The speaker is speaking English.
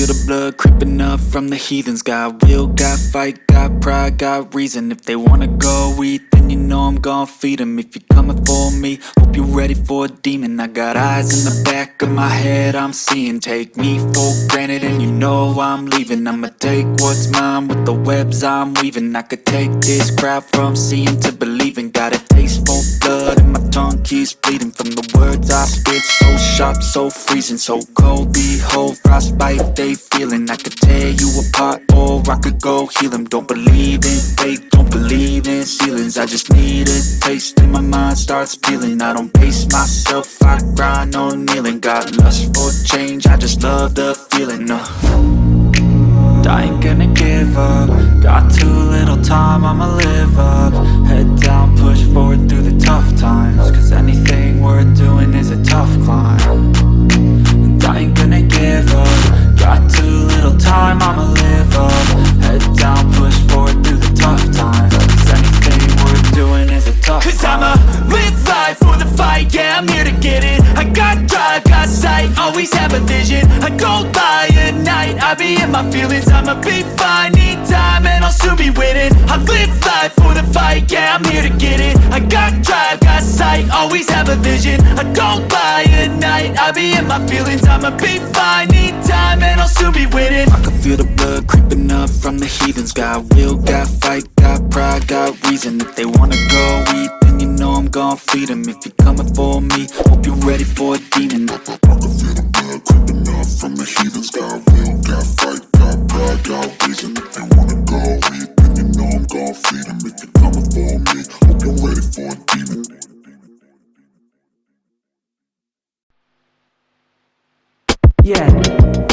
the blood creeping up from the heathens. Got will, got fight, got pride, got reason. If they wanna go eat, then you know I'm gon' feed them. If you're coming for me, hope you're ready for a demon. I got eyes in the back of my head, I'm seeing. Take me for granted and you know I'm leaving. I'ma take what's mine with the webs I'm weaving. I could take this crowd from seeing to believing. Got a taste for blood and my tongue keeps bleeding from the words I spit. So sharp, so freezing, so cold. Behold, frostbite they feeling. I could tear you apart or I could go heal them. Don't believe in fate, don't believe in ceilings. I just need a taste and my mind starts peeling. I don't pace myself, I grind on kneeling. Got lust for change, I just love the feeling. I ain't gonna give up. Got too little time, I'ma live up. Head down, push forward through the tough times. Cause anything worth doing is a tough climb. And I ain't gonna give up. Got too little time, I'ma live up. Head down, push forward through the tough times. Cause anything worth doing is a tough climb. Cause I'ma live life for the fight, yeah, I'm here to get it. I got drive, got sight, always have a vision. I go by at night, I be in my feelings. I'ma be fine, need time and I'll soon be winning. I live life for the fight, yeah, I'm here to get it. I got drive, got sight, always have a vision. I go by at night, I be in my feelings. I'ma be fine, need time and I'll soon be winning. I can feel the blood creeping up from the heathens. Got will, got fight, got pride, got reason. If they wanna go eat, then you know I'm gon' feed them. If you're coming for me, hope you're ready for a demon. I can feel the blood creeping up from the heathens. Got will, got fight, got pride, got reason. If they wanna go eat, then you know I'm gon' feed them. If you're coming for me, hope you're ready for a demon. Yeah.